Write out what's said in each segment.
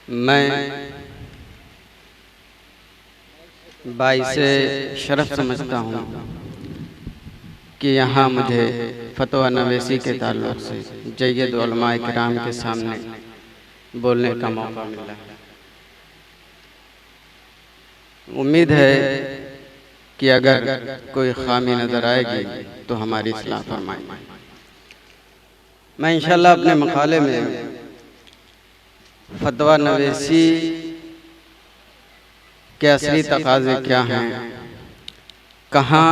मैं बाइसे शरफ समझता हूँ कि यहाँ मुझे फतवा नवेसी के ताल्लुक़ से जय्यद उलमाए किराम के सामने बोलने का मौका मिला है। उम्मीद है कि अगर कोई खामी नज़र आएगी तो हमारी इस्लाह फरमाएं। मैं इंशाअल्लाह अपने मकाले में फतवा नवेसी के असली तकाज़े क्या हैं, कहाँ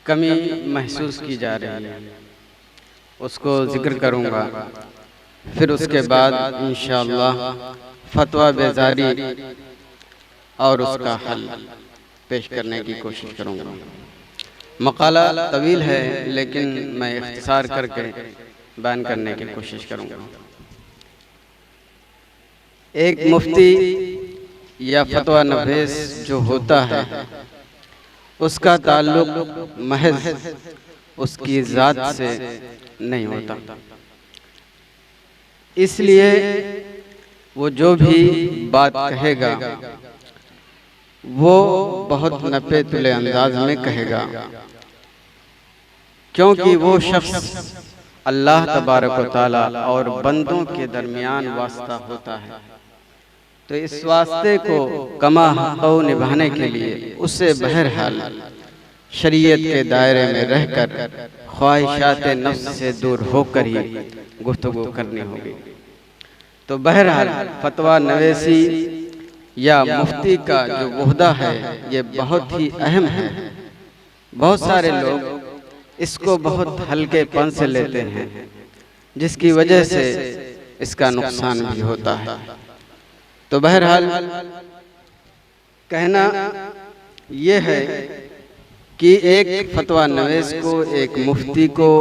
कमी महसूस की जा रही है, उसको ज़िक्र करूँगा। फिर उसके बाद इंशाअल्लाह फतवा बेजारी और उसका हल पेश करने की कोशिश करूँगा। मकाला तवील है लेकिन मैं इख्तिसार करके बयान करने की कोशिश करूँगा। एक मुफ्ती या फतवा नवीस जो होता है उसका ताल्लुक महज उसकी ज़ात से नहीं होता, इसलिए वो जो भी बात कहेगा वो बहुत नपे तुले अंदाज में कहेगा, क्योंकि वो शख्स अल्लाह तबारक व तआला और बंदों के दरमियान वास्ता होता है। तो इस वास्ते को कमा हक़ निभाने के लिए उसे बहरहाल शरीयत के दायरे में रहकर ख्वाहिशात नफ्स से दूर होकर ही गुफ्तगू करनी होगी। तो बहरहाल फतवा नवेसी या मुफ्ती का जो ओहदा है ये बहुत ही अहम है। बहुत सारे लोग इसको बहुत हल्केपन से लेते हैं, जिसकी वजह से इसका नुकसान भी होता है। तो बहरहाल कहना ये है कि एक फतवा नवीस को, एक मुफ्ती को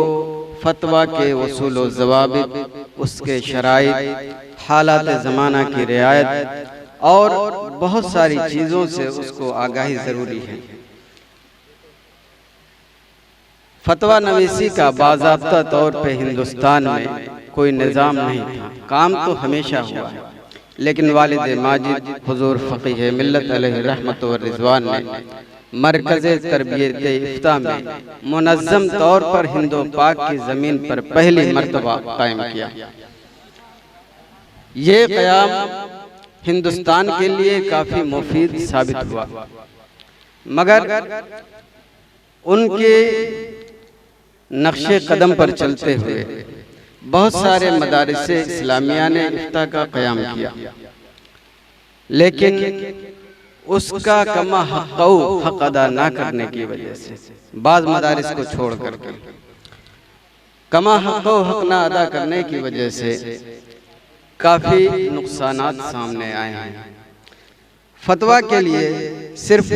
फतवा के उसूल व ज़वाबित, उसके शराइत, हालात ज़माना की रियायत और बहुत सारी चीज़ों से उसको आगाही ज़रूरी है। फतवा नवीसी का बाज़ाब्ता तौर पे हिंदुस्तान में कोई निज़ाम नहीं था, काम तो हमेशा हुआ है, लेकिन वालिद माजिद हुज़ूर फ़क़ीह मिल्लत अलैहि रहमत व रिज़वान ने मरकज़े तरबियत इफ्ता में मुनज़्ज़म तौर पर हिंदो पाक की ज़मीन पर पहली मर्तबा कायम किया। ये क़याम हिंदुस्तान के लिए काफ़ी मुफीद साबित हुआ, मगर उनके नक्शे कदम पर चलते हुए बहुत सारे मदारिसे इस्लामिया ने इफ्ता का क़याम किया, लेकिन उसका कमा हक़ अदा ना करने की वजह से बाज़ मदारिस को छोड़ करके कमा हक़ ना अदा करने की वजह से काफ़ी नुकसानात सामने आए हैं। फतवा के लिए सिर्फ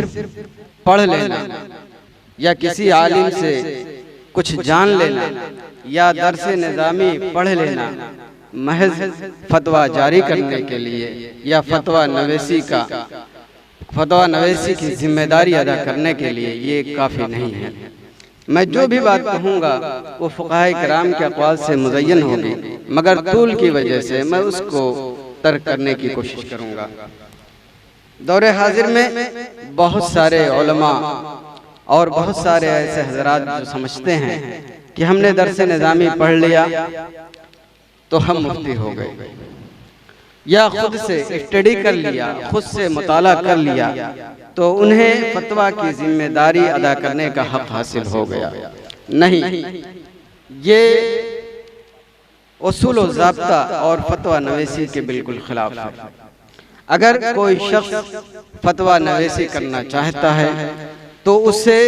पढ़ लेना या किसी आलिम से कुछ जान लेना या दर्स निज़ामी पढ़ लेना महज फतवा जारी करने के लिए या फतवा नवेसी की जिम्मेदारी अदा करने के लिए ये काफ़ी नहीं है। मैं जो भी बात कहूँगा वो फ़ुक़हाए किराम के अक़वाल से मुज़य्यन होगी, मगर तूल की वजह से मैं उसको तर्क करने की कोशिश करूँगा। दौरे हाजिर में बहुत सारे उलमा और बहुत सारे ऐसे हज़रात जो समझते हैं कि हमने दर्स निज़ामी पढ़ लिया तो हम मुफ्ती हो गए, या खुद से स्टडी कर लिया, खुद से मुताला कर लिया तो उन्हें फतवा की जिम्मेदारी अदा करने का हक हासिल हो गया। नहीं, ये उसूल व ज़ाब्ता और फतवा नवेसी के बिल्कुल खिलाफ है। अगर कोई शख्स फतवा नवेसी करना चाहता है तो उसे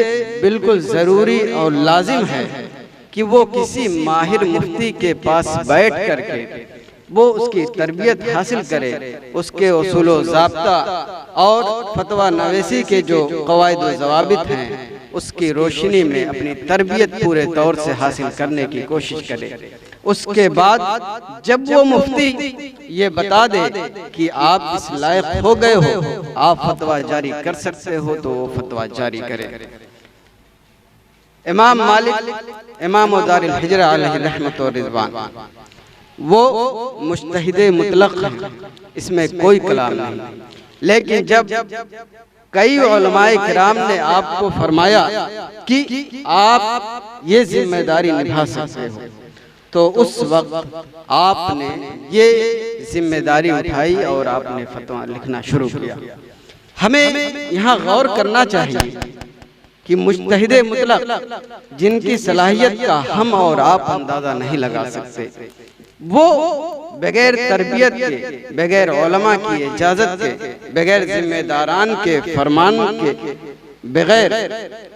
बिल्कुल ज़रूरी और लाजिम है कि वो किसी माहिर मुफ्ती के पास बैठ करके वो उसकी तरबियत हासिल करे, उसके उसूल व ज़ाब्ता और फतवा नवेसी के जो क़वाइद व ज़वाबित हैं उसकी रोशनी में अपनी तरबियत पूरे तौर से हासिल करने की कोशिश करे। उसके बाद जब वो मुफ्ती ये बता दे कि आप इस लायक हो गए हो, आप फतवा जारी कर सकते हो, तो वो फतवा जारी करे। इमाम मालिक इमाम दारुल हिजरा अलैहि रहमत व रिज़वान वो मुज्तहिदे मुतलक है, इसमें कोई कलाम नहीं। लेकिन जब कई उलमाए किराम ने आपको फरमाया कि आप ये जिम्मेदारी निभा सकते हो, तो उस वक्त आपने ये जिम्मेदारी उठाई और आपने फतवा लिखना शुरू किया। हमें यहाँ गौर करना चाहिए कि मुज्तहिदे मुतलक जिनकी सलाहियत का हम और आप अंदाजा नहीं लगा सकते, वो बगैर तरबियत के, बगैर उलमा की इजाजत के, बगैर जिम्मेदारान के फरमान के बगैर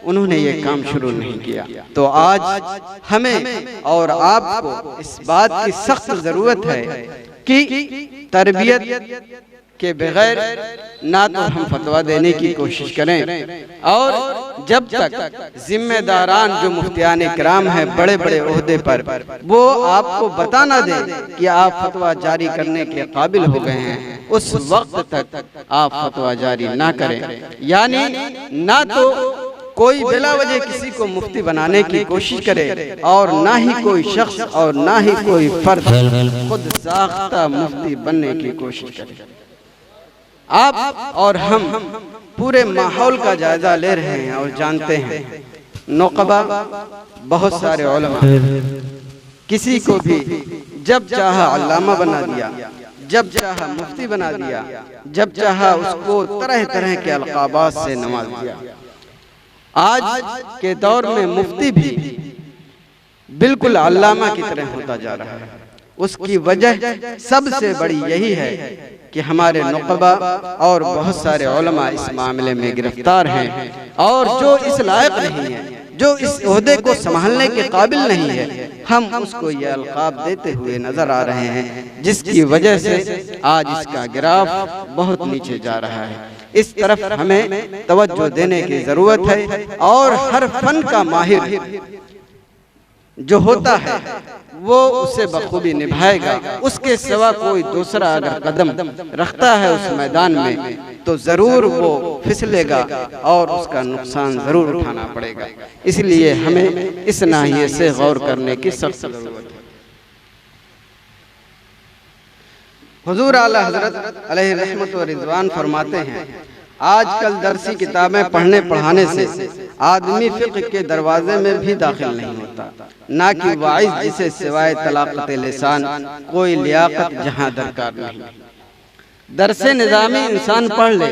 उन्होंने ये काम शुरू नहीं किया। तो आज हमें और आपको इस बात की सख्त जरूरत है कि तरबियत के बगैर ना तो हम फतवा देने की कोशिश करें, और जब तक जिम्मेदारान जो मुफ्तियान किराम हैं बड़े बड़े ओहदे पर, वो आपको बता ना दें कि आप फतवा जारी करने के काबिल हो गए हैं, उस वक्त तक आप फतवा जारी ना करें। यानी ना तो कोई बिला वजह किसी को मुफ्ती बनाने की कोशिश करे, और ना ही कोई शख्स और ना ही कोई फर्द खुद साख्ता मुफ्ती बनने की कोशिश करे। आप और हम पूरे माहौल का जायजा ले रहे हैं और जानते हैं नुक़बा बहुत सारे उलमा किसी को भी जब चाहा अल्लामा बना दिया, जब चाहा मुफ्ती बना दिया, जब चाहा उसको तरह तरह के अलक़ाबात से नवाज दिया। आज के दौर में मुफ्ती भी बिल्कुल अल्लामा की तरह होता जा रहा है। उसकी वजह सबसे बड़ी यही है कि हमारे नुक़बा और बहुत सारे उलमा इस मामले में गिरफ्तार हैं, और जो इस लायक नहीं है, जो इस ओहदे को संभालने के काबिल नहीं है, हम उसको ये अलक़ाब देते हुए नजर आ रहे हैं, जिसकी वजह से आज इसका गिराफ बहुत नीचे जा रहा है। इस तरफ हमें तवज्जो देने की जरूरत है, और हर फन का माहिर जो होता है वो उसे बखूबी निभाएगा। उसके सिवा कोई दूसरा अगर कदम रखता है उस मैदान में तो जरूर वो फिसलेगा और उसका नुकसान जरूर उठाना पड़ेगा। इसलिए हमें इस नाहिए से गौर करने की सख्त जरूरत है। हुजूर आला हज़रत अलैहि रहमत व रिज़वान फरमाते हैं, आजकल दरसी किताबें पढ़ने पढ़ाने से आदमी फ़िक़्ह के दरवाजे में भी दाखिल नहीं होता, ना कि वाइज़ जिसे सिवाय तलाक़त लिसान कोई लियाक़त जहाँ दरकार नहीं। दरसे निज़ामी इंसान पढ़ ले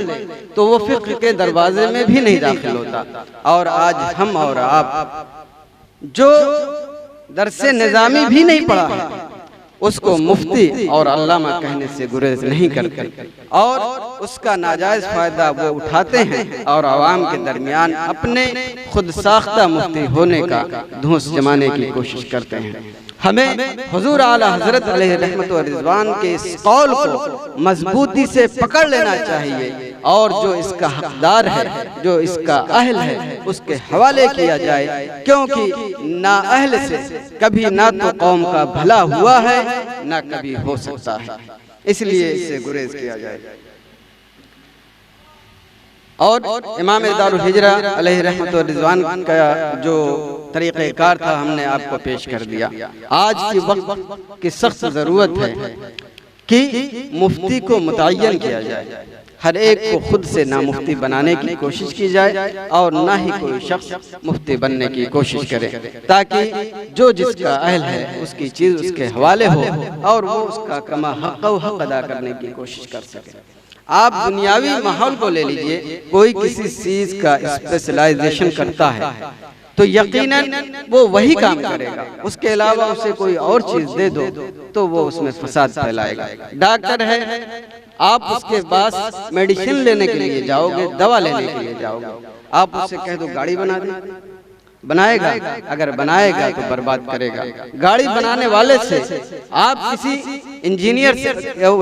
तो वो फ़िक़्ह के दरवाजे में भी नहीं दाखिल होता। और आज हम और आप जो दरसे निज़ामी भी नहीं पढ़ा है उसको मुफ्ती और अल्लामा कहने से गुरेज नहीं करते, और उसका नाजायज फायदा वो उठाते हैं और आवाम के दरमियान अपने खुद साख्ता मुफ्ती होने का धौंस जमाने की कोशिश करते हैं। हमें हुजूर आला हज़रत अलैहि रहमत व रिज़वान के इस कौल को मजबूती से पकड़ लेना चाहिए, और जो इसका हकदार है, जो इसका अहल है, उसके हवाले किया जाए, क्योंकि ना अहल से कभी ना तो कौम का भला हुआ है ना कभी हो सकता है। इसलिए इससे गुरेज किया जाए। और इमाम दारुल हिजरा अलैहि रहमत व रिज़वान का जो तरीक़ेकार था हमने आपको पेश कर दिया। आज के वक्त की सख्त ज़रूरत है कि मुफ्ती को मुतय्यन किया जाए, हर एक को खुद से ना मुफ्ती बनाने की कोशिश की जाए और ना ही कोई शख्स मुफ्ती बनने की कोशिश करे, ताकि जो जिसका अहल है उसकी चीज़ उसके हवाले हो और वो उसका कमा हक़ अदा करने की कोशिश कर सके। आप दुनियावी माहौल को ले लीजिए, कोई किसी चीज़ का स्पेशलाइजेशन करता है तो यकीनन वो वही काम करेगा, उसके अलावा उसे कोई और चीज़ दे दो तो वो उसमें फसाद फैलाएगा। डॉक्टर है, आप उसके पास मेडिसिन लेने के लिए जाओगे, दवा लेने के लिए जाओगे, आप उससे कह दो गाड़ी बना दे, बनाएगा? अगर बनाएगा तो बर्बाद करेगा। गाड़ी बनाने वाले से आप किसी इंजीनियर से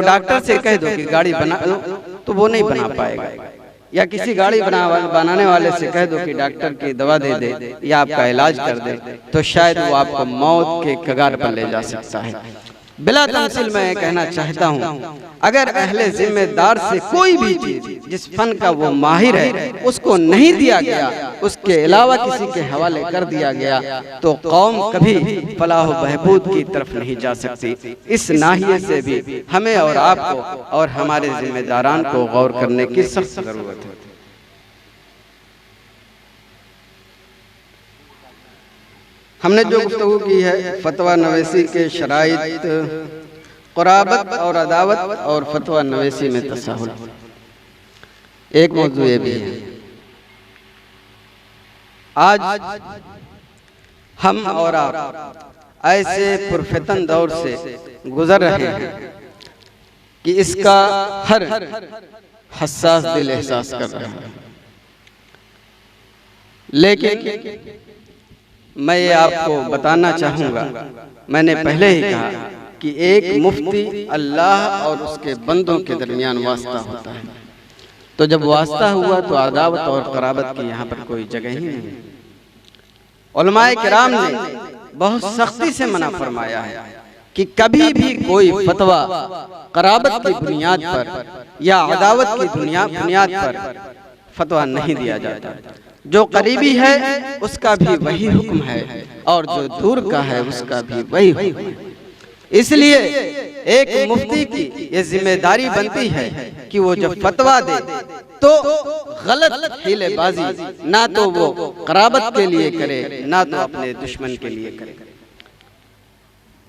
डॉक्टर से कह दो कि गाड़ी बना दो तो वो नहीं बना पाएगा, या किसी गाड़ी बनाने वाले से कह दो कि डॉक्टर की दवा दे दे या आपका इलाज कर दे तो शायद वो आपको मौत के कगार पर ले जा सकता है। बिला तमसील मैं कहना चाहता हूँ, अगर अहले जिम्मेदार से कोई भी चीज जिस फन का वो माहिर है उसको नहीं दिया गया, उसके अलावा किसी के हवाले कर दिया गया, तो कौम कभी फलाह बहबूद की तरफ नहीं जा सकती। इस नाहिए से भी हमें और आपको और हमारे जिम्मेदारान को गौर करने की सख्त जरूरत है। हमने जो गुफ्तगू की है फतवा नवेसी के शराइत, क़ुराबत और अदावत और फतवा नवेसी में तसाहुल, एक मौजू ये भी है। आज हम और आप ऐसे पुरफितन दौर से गुजर रहे हैं कि इसका हर हसास दिल एहसास कर रहा है, लेकिन मैं ये आपको बताना चाहूँगा, मैंने पहले ही कहा कि एक मुफ्ती अल्लाह और उसके बंदों के दरमियान वास्ता होता है। तो जब वास्ता हुआ तो अदावत और क़राबत की यहाँ पर कोई जगह ही नहीं। उलमाए किराम ने बहुत सख्ती से मना फरमाया है कि कभी भी कोई फतवा क़राबत की बुनियाद पर या अदावत की बुनियाद पर फतवा नहीं दिया जाता। जो करीबी है उसका भी वही हुक्म है और जो दूर का है उसका भी वही हुक्म है। इसलिए एक मुफ्ती की ये जिम्मेदारी बनती है कि वो जब फतवा दे तो गलत हीलेबाजी ना तो वो क़राबत के लिए करे ना तो अपने दुश्मन के लिए करे।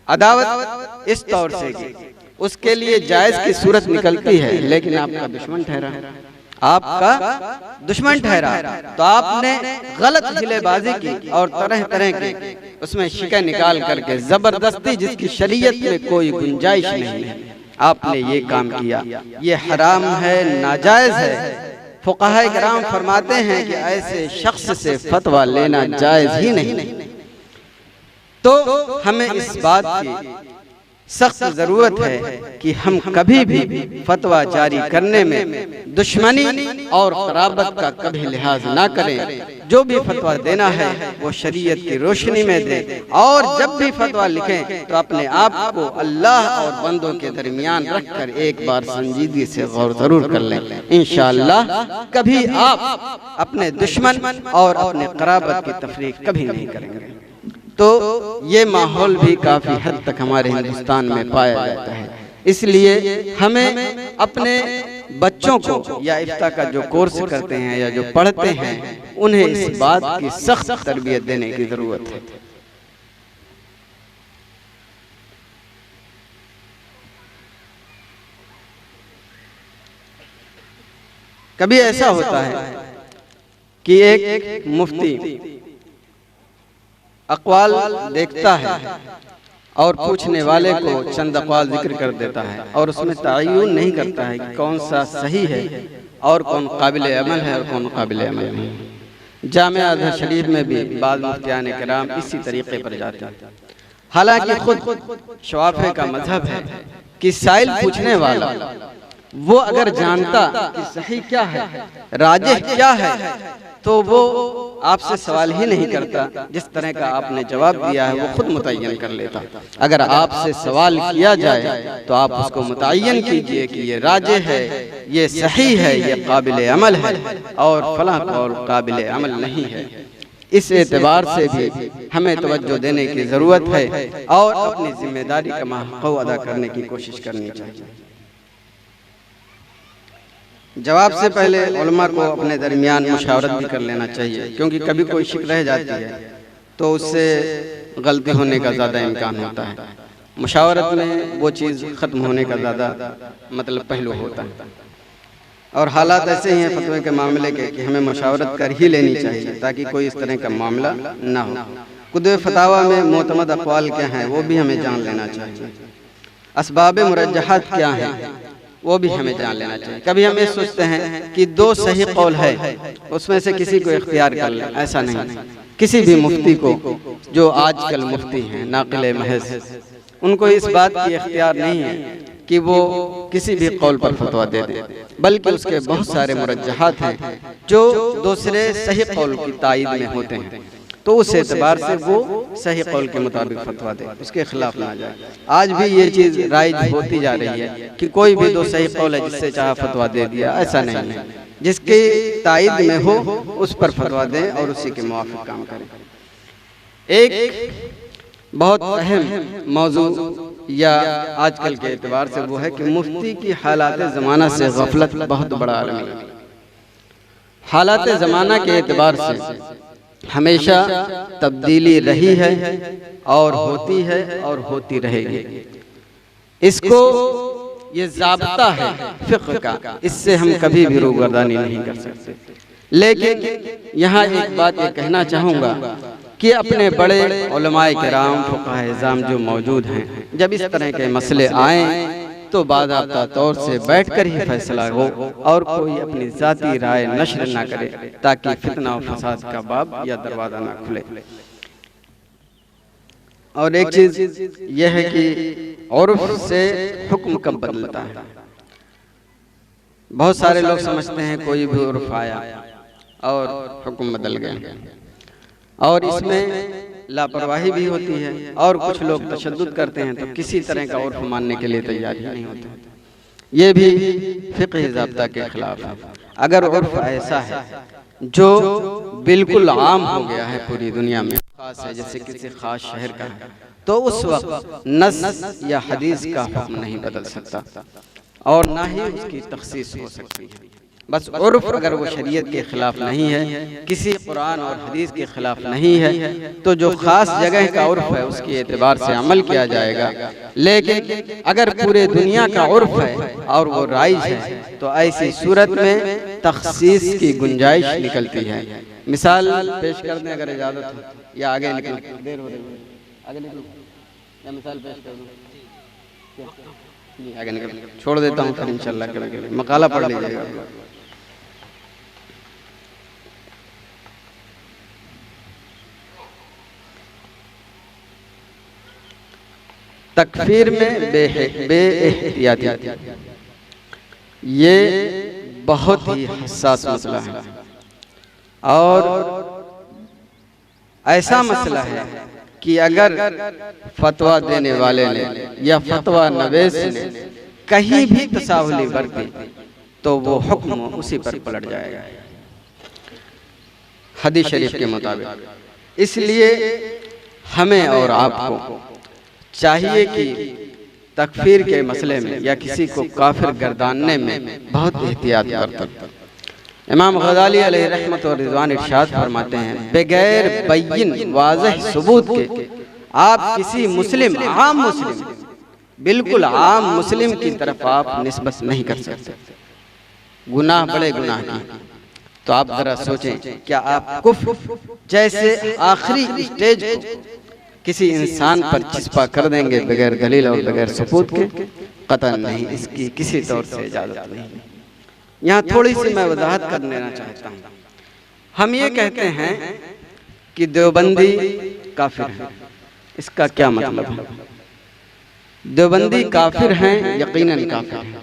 अदावत इस तौर से कि उसके लिए जायज की सूरत निकलती है, लेकिन आपका दुश्मन ठहरा, आपका दुश्मन ठहरा, तो आपने गलत हीलेबाजी की और तरह तरह की उसमें शिकन निकाल करके जबरदस्ती, जिसकी शरीयत में कोई गुंजाइश नहीं है, आपने ये काम किया, ये हराम है, नाजायज है। फुक़हा किराम फरमाते हैं कि ऐसे शख्स से फतवा लेना जायज ही नहीं। तो हमें इस बात की सख्त जरूरत है कि हम कभी भी फतवा जारी करने में दुश्मनी और क़राबत का कभी लिहाज ना करें। जो भी फतवा देना है वो शरीयत की रोशनी में दें, और जब भी फतवा लिखें तो अपने आप को अल्लाह और बंदों के दरमियान रखकर एक बार संजीदगी से गौर जरूर कर लें। इंशाअल्लाह कभी आप अपने दुश्मन और अपने क़राबत की तफरीक कभी नहीं करेंगे। तो ये माहौल भी काफ़ी हद तक हमारे हिंदुस्तान में पाया जाता है। इसलिए हमें अपने बच्चों को या इफ्ता का जो कोर्स करते हैं या जो पढ़ते हैं उन्हें इस बात की सख्त तरबियत देने की ज़रूरत है। कभी ऐसा होता है कि एक मुफ्ती अक़वाल देखता है और पूछने वाले को चंद अक़वाल जिक्र कर देता है और उसमें तय्युन नहीं करता है कि कौन सा सही है और कौन काबिल अमल है और कौन काबिल अमल नहीं। जामिया अज़हर शरीफ में भी बाद मुफ्तियान किराम इसी तरीके पर जाते हैं। हालांकि खुद शवाफ़ी का मजहब है कि साइल पूछने वाला वो अगर जानता कि सही क्या है, राजिह क्या है, तो वो आपसे सवाल ही नहीं करता। जिस तरह का आपने जवाब दिया है वो खुद मुतय्यन कर लेता। अगर आपसे सवाल किया जाए तो आप उसको मुतय्यन कीजिए कि ये राजिह है, ये सही है, ये काबिल अमल है और फलां कौल काबिल अमल नहीं है। इस एतबार से भी हमें तवज्जो देने की ज़रूरत है और अपनी जिम्मेदारी का महक़ अदा करने की कोशिश करनी चाहिए। जवाब से पहले उलमा को अपने दरमियान मुशावरत भी कर लेना चाहिए, क्योंकि कभी कोई शिक रह जाती है तो उससे गलती होने का ज़्यादा इम्कान होता है। मुशावरत में वो चीज़ ख़त्म होने का ज़्यादा मतलब पहलू होता है। और हालात ऐसे ही हैं फतवे के मामले के कि हमें मुशावरत कर ही लेनी चाहिए ताकि कोई इस तरह का मामला ना हो। कुतुब फतावा में मोतमद अक़वाल क्या हैं वो भी हमें जान लेना चाहिए। असबाब मुरज्जहात क्या हैं वो भी हमें जान लेना चाहिए। कभी हम ये सोचते हैं कि दो सही कौल है उसमें से किसी को इख्तियार कर लें, ऐसा नहीं। किसी भी मुफ्ती को जो आजकल मुफ्ती हैं नाक़िल महज़, उनको इस बात की इख्तियार नहीं है कि वो किसी भी कौल पर फतवा दे दें, बल्कि उसके बहुत सारे मुरज्जहात हैं जो दूसरे सही कौल की तायीद में होते हैं। तो उस एतबार से वो सही कौल के मुताबिक फतवा दे, उसके खिलाफ ना जाए। आज भी ये चीज़ राइज होती जा रही है कि कोई भी दो सही कौल है जिससे चाहा फतवा दे दिया, ऐसा नहीं है। जिसके तायद में हो उस पर फतवा दें और उसी के मुवाफिक काम करें। एक बहुत अहम मौजू या आजकल के एतबार से वो है कि मुफ्ती की हालात ज़माना से गफलत बहुत बड़ा आलम है। हालात ज़माना के एतबार से हमेशा तब्दीली रही है और होती है और होती रहेगी। इसको ये ज़ाब्ता है फ़िक़्ह का, इससे हम कभी भी रूबर्दानी नहीं कर सकते। लेकिन यहाँ एक बात ये कहना चाहूँगा कि अपने बड़े उलमाए किराम फ़ुक़हा इज़ाम जो मौजूद हैं, जब इस तरह के मसले आएँ तो बाज़ाब्ता तौर से बैठकर ही फैसला हो और कोई अपनी ज़ाती राय नश्र ना करे, ताकि फितना और फसाद का बाब या दरवाज़ा ना खुले। और एक चीज़ यह है कि उर्फ़ से हुक्म कब बदलता है। बहुत सारे लोग समझते हैं कोई भी उर्फ़ आया और हुक्म बदल गया, और इसमें लापरवाही भी होती है। और कुछ लोग तशद्दुद करते हैं तो किसी तरह का उर्फ़ मानने के लिए तैयार ही नहीं होते। ये भी फ़िक़्ही ज़ाब्ता के खिलाफ है। अगर उर्फ़ ऐसा है जो बिल्कुल आम हो गया है पूरी दुनिया में, खास है जैसे किसी खास शहर का है, तो उस वक्त नस या हदीस का हुक्म नहीं बदल सकता और ना ही उसकी तख़सीस हो सकती है। बस उर्फ़ अगर वो शरीयत के ख़िलाफ़ नहीं है, किसी कुरान और हदीस के ख़िलाफ़ नहीं है, तो जो ख़ास जगह का उर्फ़ है उसके एतबार से अमल किया जाएगा। लेकिन अगर पूरे दुनिया का उर्फ़ है और वो राइज है तो ऐसी सूरत में तख़सीस की गुंजाइश निकलती है। मिसाल पेश कर दें अगर इजाज़त हो, या आगे निकल, देर हो रही है, आगे निकल, या मिसाल पेश कर दूँ, आगे निकल, छोड़ देता हूँ फिर इंशाअल्लाह करेंगे। मकाला पढ़ लीजिएगा। तकफीर में बेएहतियाती, ये बहुत ही हसास मसला है और ऐसा मसला है कि अगर फतवा देने वाले ने या फतवा नवेस ने कहीं भी तसाहुली बरती तो वो हुक्म उसी पर पलट जाएगा हदीस शरीफ के मुताबिक। इसलिए हमें और आपको चाहिए कि तकफीर के मसले में या किसी को काफिर गर्दानने में बहुत एहतियात बरतें। इमाम गज़ाली अलैहि रहमत और रिज़वान इरशाद फरमाते हैं, बगैर बैयिन वाज़ह सबूत के आप किसी मुस्लिम, आम मुस्लिम, बिल्कुल आम मुस्लिम की तरफ आप निस्बत नहीं कर सकते। गुनाह बड़े गुनाह की, तो आप जरा सोचें, क्या आप कुफ्र जैसे आखिरी स्टेज को किसी इंसान पर चिस्पा कर देंगे बगैर दलील और बगैर सबूत के? कतई नहीं, इसकी किसी तौर से इजाज़त नहीं। यहाँ थोड़ी सी मैं वजाहत कर देना चाहता हूँ। हम ये कहते हैं कि देवबंदी काफिर हैं, इसका क्या मतलब है? देवबंदी काफिर हैं, यकीनन काफिर हैं,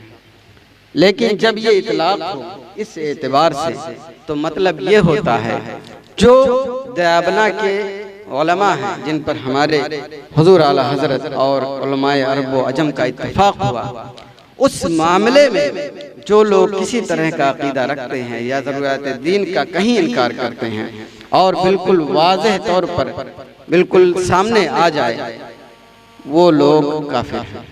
लेकिन जब ये इतलाक हो इस एतबार से तो मतलब ये होता है जो देवबना के उलमा हैं जिन पर हमारे हुजूर आला हजरत और उलमाए अरब व अजम का इत्तिफाक हुआ, उस मामले में जो लोग किसी तरह का अकीदा रखते हैं या ज़रूरत दीन का कहीं इनकार करते हैं और बिल्कुल वाज़ेह तौर पर बिल्कुल सामने आ जाए, वो लोग काफिर हैं।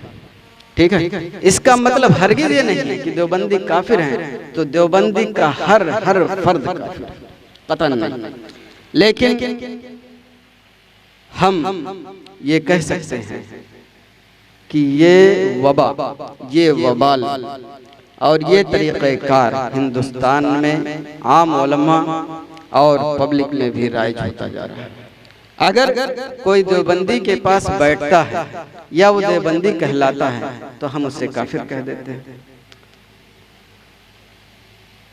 ठीक है, इसका मतलब हरगिज़ ये नहीं है कि देवबंदी काफिर हैं तो देवबंदी का हर फर्द काफिर, कतई नहीं। लेकिन हम ये कह सकते हैं कि ये वबा, ये वबाल और ये तरीक़ेकार हिंदुस्तान में आम उलमा और पब्लिक में भी राइज होता जा रहा है। अगर कोई देवबंदी के पास बैठता है या वो देवबंदी कहलाता है तो हम उसे काफिर कह देते हैं।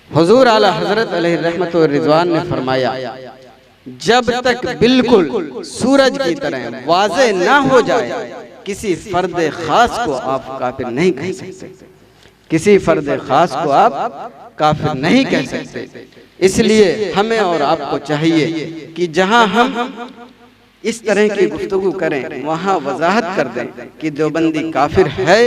हुजूर आला हजरत अलैहि रहमत व रिज़वान ने फरमाया, जब तक बिल्कुल सूरज की तरह वाज़े ना हो जाए किसी फर्द खास को आप काफिर नहीं कह सकते। किसी फर्द खास को आप काफिर नहीं कह सकते। इसलिए हमें और आपको चाहिए कि जहां हम इस तरह की गुफ्तगू करें वहां वजाहत कर दें कि देवबंदी काफिर है,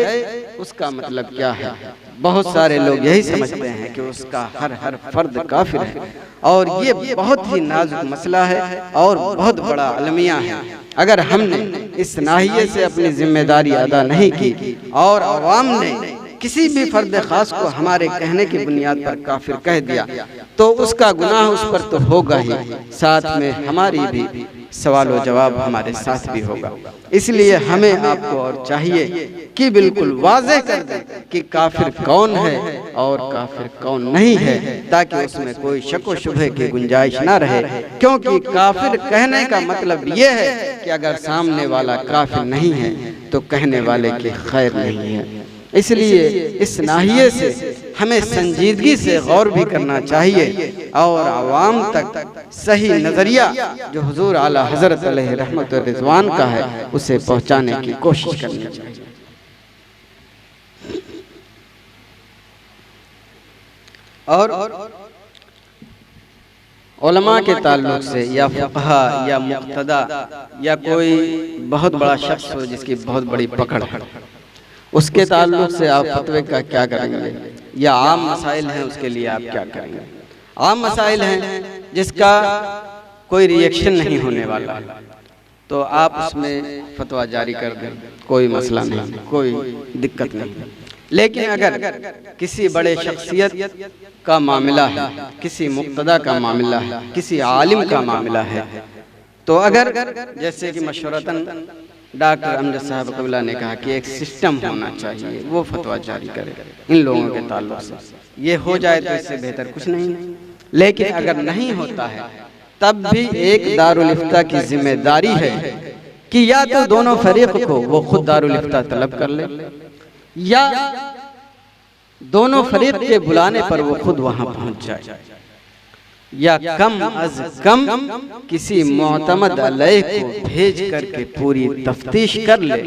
उसका मतलब क्या है। बहुत सारे लोग यही समझते हैं कि उसका हर फर्द काफिर है, और ये बहुत ही नाजुक मसला है और बहुत बड़ा अलमिया है। अगर हमने इस नाहिये से अपनी जिम्मेदारी अदा नहीं की और अवाम ने किसी भी फर्द खास को हमारे कहने की बुनियाद पर काफिर कह दिया, तो उसका गुनाह उस पर तो होगा ही, साथ में हमारी भी सवाल व जवाब हमारे साथ भी होगा। इसलिए हमें आपको और चाहिए कि बिल्कुल वाज़ेह कर दें कि काफिर कौन है और काफिर कौन नहीं है, ताकि उसमें कोई शक व शुबहे की गुंजाइश ना रहे। क्योंकि काफिर कहने का मतलब ये है कि अगर सामने वाला काफिर नहीं है तो कहने वाले की खैर नहीं है। इसलिए इस नाहिये से हमें संजीदगी से गौर भी करना चाहिए और आवाम तक सही नजरिया जो हुजूर आला हजरत अलैहि रहमत व रिज़वान का है उसे पहुंचाने की कोशिश करनी चाहिए। और उलमा के ताल्लुक से या फुक़हा या मुक़्तदा या कोई बहुत बड़ा शख्स हो जिसकी बहुत बड़ी पकड़ है, उसके ताल्लुक से आप फतवे का क्या करेंगे, या आम मसाइल हैं उसके लिए आप क्या करेंगे। आम मसाइल हैं जिसका कोई रिएक्शन नहीं होने वाला, तो आप उसमें फतवा जारी कर दें, कोई मसला नहीं, कोई दिक्कत नहीं। लेकिन अगर किसी बड़े शख्सियत का मामला है, किसी मुक्तदा का मामला है, किसी आलिम का मामला है, तो अगर जैसे कि मशवरतन डॉक्टर अमजद साहब कबीला ने कहा कि एक सिस्टम होना चाहिए, वो फतवा जारी करे इन लोगों के ताल्लुक से, ये हो जाए तो इससे बेहतर कुछ नहीं। लेकिन अगर नहीं होता है तब भी एक दारुल इफ्ता की जिम्मेदारी है कि या तो दोनों फरीक को वो खुद दारुल इफ्ता तलब कर ले, या दोनों फरीक के बुलाने पर वो खुद वहां पहुंच जाए, या कम अज कम किसी मोतमद अलैह को भेज करके पूरी तफ्तीश कर ले,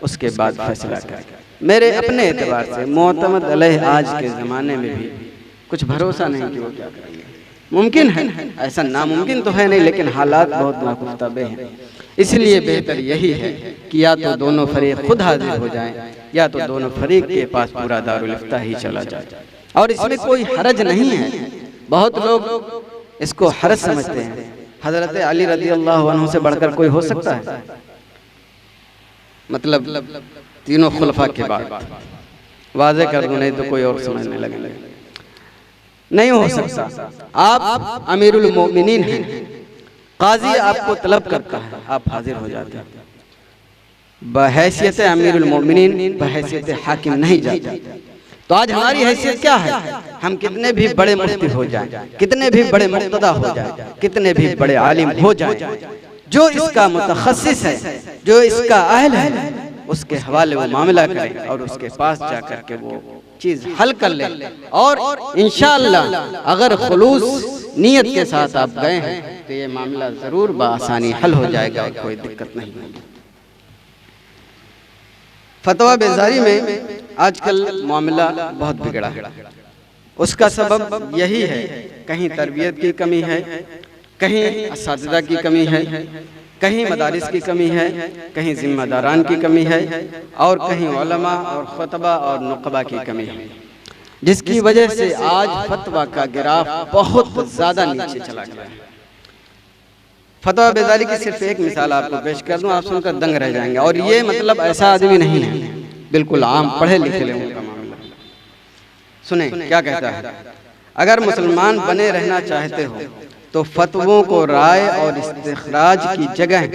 उसके बाद फैसला करे। मेरे अपने एतबार से मोतमद अलैह आज के ज़माने में भी कुछ भरोसा नहीं कि वो क्या करेंगे। मुमकिन है, ऐसा नामुमकिन तो है नहीं, लेकिन हालात बहुत नागुफ्ताबे हैं। इसलिए बेहतर यही है कि या तो दोनों फरीक खुद हाजिर हो जाएं, या तो दोनों फरीक के पास पूरा दारुल इफ्ता ही चला जाए। और इसमें कोई हरज नहीं है। बहुत लोग इसको हरज समझते हैं। हजरत अली रज़ी अल्लाह अन्हु से बढ़कर कोई हो सकता है? मतलब तीनों खुलफा के बाद वाज़े कर दूं, नहीं तो कोई और समझने लगेंगे। नहीं हो सकता। आप अमीरुल मोमिनीन हैं, काजी आपको तलब करता है, आप हाजिर हो जाते हैं। बहैसियत अमीरुल मोमिनीन बहैसियत हाकिम नहीं जाते। तो आज हमारी हैसियत क्या है? हम कितने भी बड़े मुफ्ती हो जाएं, कितने भी बड़े मुक्तदा हो जाएं, कितने भी बड़े आलिम हो जाएं, जो इसका मुतखस्सिस है, जो इसका अहल है, उसके हवाले वो मामला करें और उसके पास जाकर के वो चीज हल कर ले। और इंशाअल्लाह अगर खुलूस नियत के साथ आप गए हैं तो ये मामला जरूर बआसानी हल हो जाएगा, कोई दिक्कत नहीं होगी। फतवा बेजारी में आजकल मामला बहुत बिगड़ा है। उसका सबब यही है, कहीं तरबियत की कमी है, कहीं असातिज़ा की कमी है, कहीं मदारिस की कमी है, कहीं जिम्मेदारान की कमी है, और कहीं उलमा और खुतबा और नुक़बा की कमी है, जिसकी वजह से आज फतवा का गिराफ बहुत ज़्यादा नीचे चला गया है। फतवा बेजारी की सिर्फ एक मिसाल आपको पेश कर दूं, आप सुनकर दंग रह जाएंगे। और ये मतलब ऐसा आदमी नहीं है, बिल्कुल आम पढ़े लिखे लोगों का मामला। सुने क्या कहता है, अगर मुसलमान बने रहना चाहते हो तो फतवों को राय और इस्तिखराज की जगह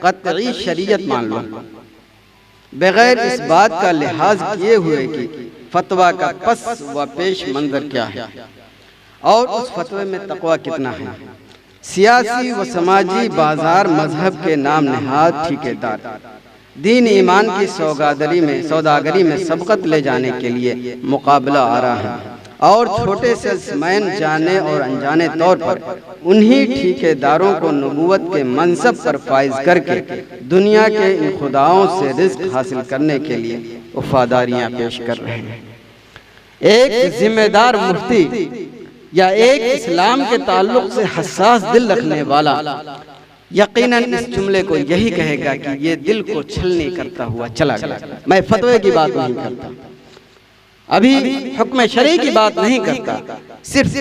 कतई शरीयत मान लो, बगैर इस बात का लिहाज किए हुए कि फतवा का पस व पेश मंजर क्या है और उस फतवे में तकवा कितना है। सियासी व समाजी बाजार मजहब के नाम नहाद ठेकेदार दीन ईमान की सौदागरी में सबकत ले जाने के लिए मुकाबला आ रहा है, और छोटे सेल्समैन जाने और अनजाने तौर पर उन्हीं ठेकेदारों को नबूवत के मनसब पर फाइज करके दुनिया के इन खुदाओं से रिज़्क़ हासिल करने के लिए वफादारियाँ पेश कर रहे हैं। एक जिम्मेदार मुफ्ती या एक इस्लाम के ताल्लुक से हसास दिल रखने वाला यकीनन इस जुमले को यही कहेगा कि ये दिल को छलनी करता हुआ चला गया। मैं फतवे की बात नहीं करता, अभी हुक्म शरई की बात नहीं करता, सिर्फ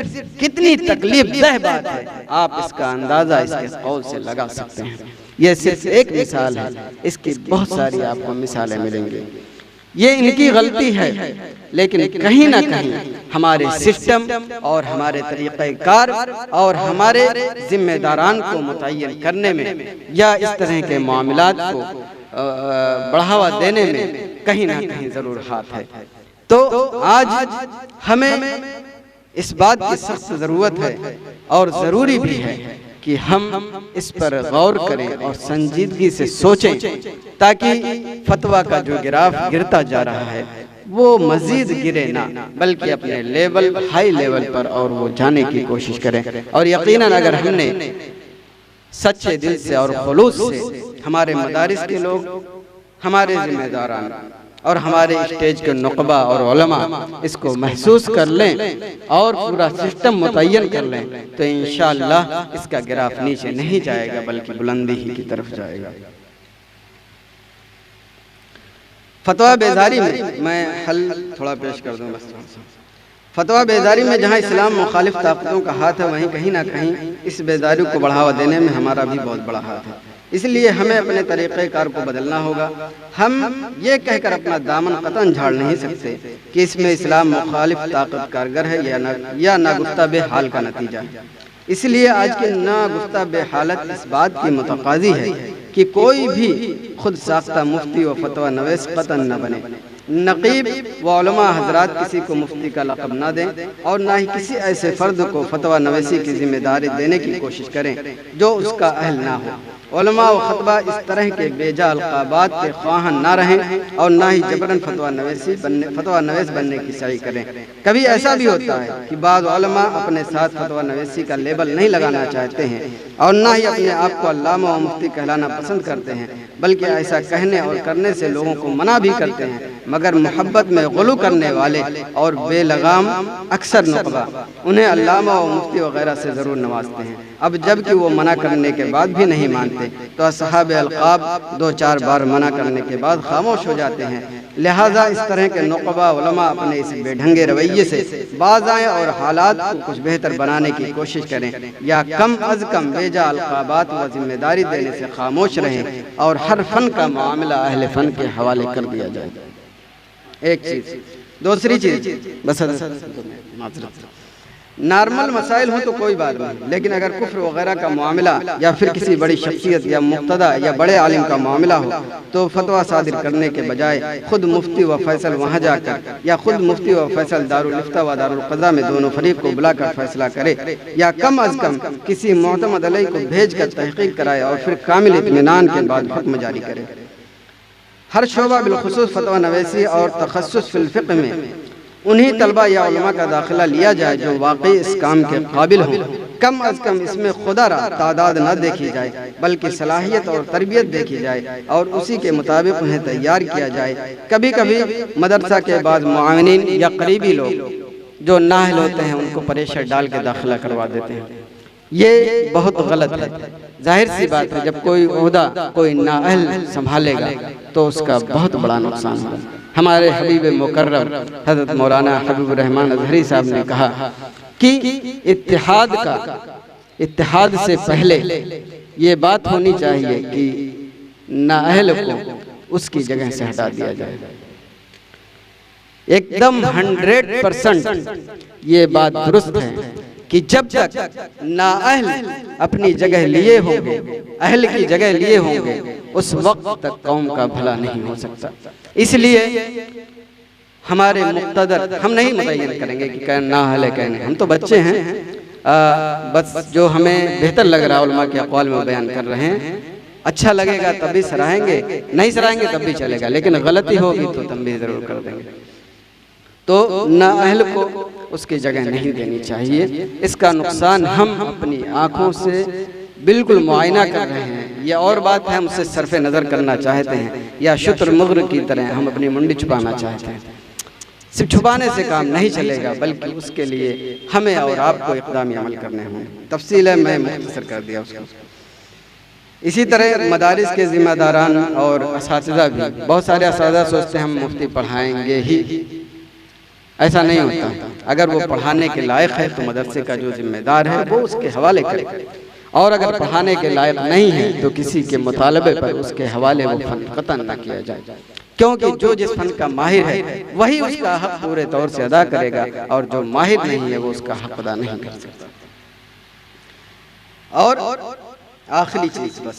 कितनी तकलीफ दह बात है आप इसका अंदाजा इसके कौल से लगा सकते हैं। यह सिर्फ एक मिसाल है, इसकी बहुत सारी आपको मिसालें मिलेंगी। ये इनकी गलती है, लेकिन कहीं ना कहीं हमारे सिस्टम और हमारे तरीक़ेकार और हमारे जिम्मेदारान को मुतय्यन करने में या इस तरह के मामलात को बढ़ावा देने में कहीं ना कहीं ज़रूर हाथ है। तो आज हमें इस बात की सख्त ज़रूरत है और ज़रूरी भी है कि हम इस पर गौर करें और संजीदगी से सोचें, ताकि फतवा का जो गिराफ गिरता जा रहा है वो मजीद गिरे ना, बल्कि अपने लेवल हाई लेवल पर और वो जाने की कोशिश करें। और यकीनन अगर हमने सच्चे दिल से और खुलूस से हमारे मदारिस के लोग, हमारे जिम्मेदारान और हमारे स्टेज के नुकबा और उलमा इसको महसूस कर लें और पूरा सिस्टम मुतय्यन कर लें, तो इंशाअल्लाह इसका गिराफ नीचे नहीं जाएगा बल्कि बुलंदी ही की तरफ जाएगा। फतवा बेदारी में मैं हल थोड़ा पेश कर दूं बस। फतवा बेदारी में जहां इस्लाम मुखालिफ ताकतों का हाथ है, वहीं कहीं ना कहीं इस बेदारी को बढ़ावा देने में हमारा भी बहुत बड़ा हाथ है। इसलिए हमें अपने तरीक़ेकार को बदलना होगा। हम ये कहकर अपना दामन कतन झाड़ नहीं सकते कि इसमें इस्लाम मुखालिफ ताकत कारगर है या नागुफ्ता बेहाल का नतीजा है। इसलिए आज की नागुफ्ता बेहालत इस बात की मुतकाज़ी है कि कोई भी खुद साख्ता मुफ्ती व फतवा नवीस कतन न बने। नकीब व उलमा हजरात किसी को मुफ्ती का लक़ब न दें और ना ही किसी ऐसे फ़र्द को फतवा नवीसी की जिम्मेदारी देने की कोशिश करें जो उसका अहल ना हो। उलमा व खतबा इस तरह के बेजा अलक़ाबात के ख्वाहान ना रहें और ना ही जबरन फतवा नवीस बनने की सही करें। कभी ऐसा भी होता है कि बाद उलमा अपने साथ फतवा नवीसी का लेबल नहीं लगाना चाहते हैं और ना ही अपने आप को अल्लामा व मुफ्ती कहलाना पसंद करते हैं, बल्कि ऐसा कहने और करने से लोगों को मना भी करते हैं। मगर मोहब्बत में गुलू करने वाले और बेलगाम अक्सर नुकबा उन्हें अल्लामा व मुफ्ती वगैरह से ज़रूर नवाजते हैं। अब जबकि वो मना करने के बाद भी नहीं मानते, तो असहाब अलक़ाब 2-4 बार मना करने के बाद खामोश हो जाते हैं। लिहाजा इस तरह के नुकबा उलमा अपने इस बेढंगे रवैये से बाज आएं और हालात को कुछ बेहतर बनाने की कोशिश करें, या कम अज कम बेजा अलक़ाबात व जिम्मेदारी देने से खामोश रहें और हर फ़न का मामला अहले फ़न के हवाले कर दिया जाए। एक चीज़। दूसरी चीज़, बस नॉर्मल मसाइल हो तो कोई बात नहीं, लेकिन अगर कुफ्र वगैरह का मामला या फिर किसी बड़ी शख्सियत या मुक्तदा या बड़े आलिम का मामला हो, तो फतवा सादिर करने के बजाय खुद मुफ्ती व फैसल वहाँ जाकर या खुद मुफ्ती व फैसल दारुल इफ्ता व दारुल क़ज़ा में दोनों फरीक को बुलाकर फैसला करे, या कम अज़ कम किसी मुअतमद अलैह को भेज कर तहक़ीक़ कराए और फिर कामिल इत्मीनान के बाद हुक्म जारी करे। हर शोबा बिलखुसूस फतवा नवीसी और तखस्सुस फिल फ़िक़्ह में उन्हीं तलबा या उलमा का दाखिला लिया जाए जो वाकई इस काम के काबिल हों। कम अज़ कम इसमें खुदा तादाद न देखी जाए, बल्कि सलाहियत और तरबियत देखी जाए और उसी के मुताबिक उन्हें तैयार किया जाए। कभी कभी मदरसा के बाद मुआविनीन या करीबी लोग जो नाअहल होते हैं उनको प्रेशर डाल के दाखिला करवा देते हैं। ये बहुत गलत है। जाहिर सी बात है, जब कोई ओहदा कोई नाअहल संभालेगा तो उसका बहुत बड़ा नुकसान होगा। हमारे हबीब मुकर्रम हज़रत मौलाना हबीब रहमान अज़हरी साहब ने कहा कि इत्तिहाद से पहले ये बात होनी चाहिए कि नाअहल को उसकी जगह से हटा दिया जाए। एकदम 100% ये बात दुरुस्त है कि जब तक नाअहल अपनी जगह लिए होंगे, अहल की जगह लिए होंगे, उस वक्त तक कौम का भला नहीं हो सकता। इसलिए हमारे मुक्तदर हम नहीं मुतय्यन करेंगे कि नाअहल है कहने, हम तो बच्चे हैं, बस जो हमें बेहतर लग रहा है उलमा के अक़वाल में बयान कर रहे हैं। अच्छा लगेगा तब भी सराहेंगे, नहीं सराहेंगे तब भी चलेगा, लेकिन गलती होगी तो तंबीह ज़रूर कर देंगे। तो नाअहल को उसकी जगह नहीं देनी चाहिए। इसका नुकसान हम अपनी आँखों से बिल्कुल मुआयना कर रहे हैं। यह और बात है, हम उससे सरफ़े नज़र करना चाहते हैं या शुत्र मुग़र की तरह हम अपनी मुंडी छुपाना चाहते हैं। सिर्फ छुपाने से काम नहीं चलेगा, बल्कि उसके लिए हमें और आपको इक़दाम अमल करने होंगे। तफसील है, मैं मुख्तसर कर दिया उसको। इसी तरह मदारिस के ज़िम्मेदारान और असातिज़ा भी, बहुत सारे असातिज़ा सोचते हैं हम मुफ्ती पढ़ाएंगे ही, ऐसा नहीं होता। अगर वो पढ़ाने के लायक है तो मदरसे का जो जिम्मेदार है वो उसके हवाले करे, और अगर पढ़ाने के लायक नहीं है तो किसी के मुतालबे पर उसके हवाले वो फन कतन न किया जाए, क्योंकि जो जिस फन का माहिर है वही उसका हक पूरे तौर से अदा करेगा, और जो माहिर नहीं है वो उसका हक अदा नहीं कर सकता। और आखिरी चीज़ बस,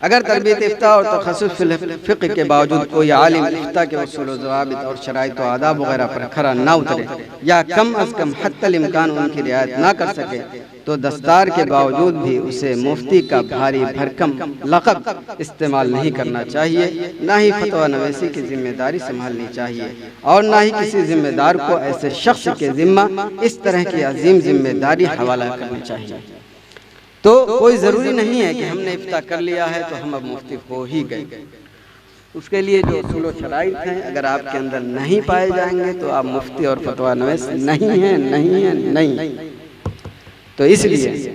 अगर तरबियत इफ्ता और तखस्सुस फिल फ़िक़्ह के बावजूद कोई आलिम इफ्ता के उसूल व ज़वाबित और शराइत व आदाब वगैरह पर खरा ना उतरे, या कम अज़ कम हत्तल इम्कान उनकी रियायत ना कर सके, तो दस्तार के बावजूद भी उसे मुफ्ती का भारी भरकम लक़ब इस्तेमाल नहीं करना चाहिए, ना ही फतवा नवीसी की जिम्मेदारी संभालनी चाहिए, और ना ही किसी जिम्मेदार को ऐसे शख्स के ज़िम्मा इस तरह की अजीम जिम्मेदारी हवाला करनी चाहिए। तो कोई ज़रूरी नहीं है कि हमने इफ्ता कर लिया है तो हम अब मुफ्ती हो ही गए। उसके लिए जो उसूल व शराइत हैं अगर आपके अंदर नहीं पाए जाएंगे तो आप मुफ्ती और फतवा नवीस नहीं हैं, नहीं हैं, नहीं। तो इसलिए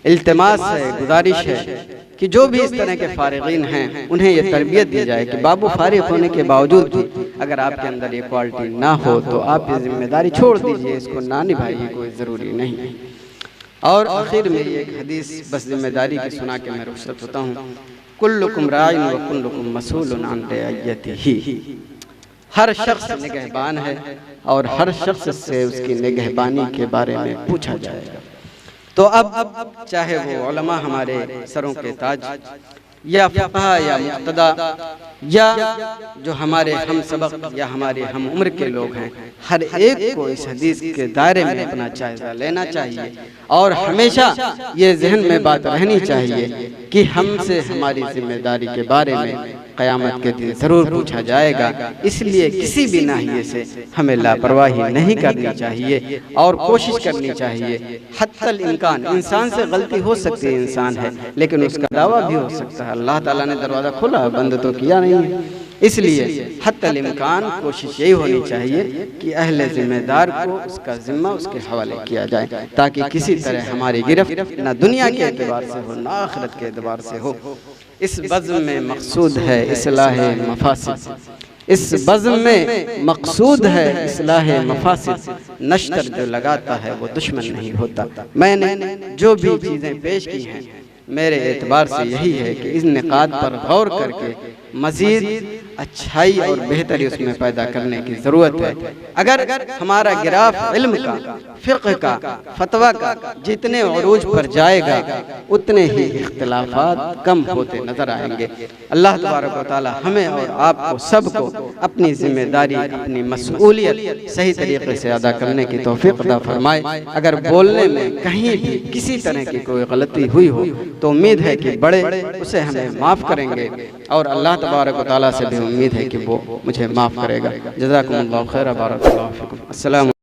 इल्तिमास है, गुजारिश है कि जो भी इस तरह के फारिगीन हैं उन्हें ये तरबियत दी जाए कि बाबू फारिग होने के बावजूद भी अगर आपके अंदर ये क्वालिटी ना हो तो आप ये जिम्मेदारी छोड़ दीजिए, इसको ना निभाइए, कोई ज़रूरी नहीं। और आखिर में एक हदीस बस जिम्मेदारी की सुना के मैं रुखसत होता हूँ। कुल्लुकुम राइन व कुल्लुकुम मसूलुन अन रइयतिही। हर शख्स निगहबान है और हर शख्स से उसकी निगहबानी के बारे में पूछा जाएगा। तो अब चाहे वो उलमा हमारे सरों के ताज, या फ़क़हा या मुक़्तदा, या जो हमारे हम सबक या हमारे हम उम्र के लोग हैं, हर एक को इस हदीस के दायरे में अपना जायज़ा लेना चाहिए, और हमेशा ये जहन में बात रहनी चाहिए कि हमसे हमारी जिम्मेदारी के बारे में क़यामत के दिन ज़रूर पूछा जाएगा। इसलिए किसी भी नाहिए से हमें लापरवाही नहीं करनी चाहिए और कोशिश करनी चाहिए। हत्तल इम्कान, इंसान से गलती हो सकती है, इंसान है, लेकिन उसका दावा भी हो सकता है। अल्लाह ताला ने दरवाज़ा खोला, बंद तो किया नहीं है। इसलिए हत्तल इम्कान कोशिश यही होनी चाहिए कि अहले ज़िम्मेदार को उसका ज़िम्मा उसके हवाले किया जाए, ताकि किसी तरह हमारी गिरफ्त न दुनिया के एतबार से हो, न आखिरत के एतबार से हो। इस बज़्म में मकसूद है इस्लाह मफासिद, इस बज़्म में मकसूद है इस्लाह मफासिद। नश्तर जो लगाता है वो दुश्मन नहीं होता। मैंने जो भी चीज़ें पेश की हैं मेरे एतबार से यही है कि इस निकात पर गौर करके मज़ीद अच्छाई और बेहतरी उसमें पैदा करने की ज़रूरत है। अगर हमारा गिराफ इल्म का, फ़िक़्ह का, फतवा का जितने उरूज पर जाएगा उतने ही इख्तिलाफ़ात कम होते नज़र आएंगे। अल्लाह तबारक व तआला हमें और आपको सबको अपनी ज़िम्मेदारी, अपनी मसऊलियत सही तरीक़े से अदा करने की तौफ़ीक़ अता फ़रमाए। अगर बोलने में कहीं भी किसी तरह की कोई गलती हुई हो तो उम्मीद है कि बड़े उसे हमें माफ़ करेंगे, और अल्लाह तबारक व तआला से भी उम्मीद है कि वो मुझे माफ़ करेगा। जज़ाकुमुल्लाहु खैर, बारकल्लाहु फ़ीकुम। अस्सलाम।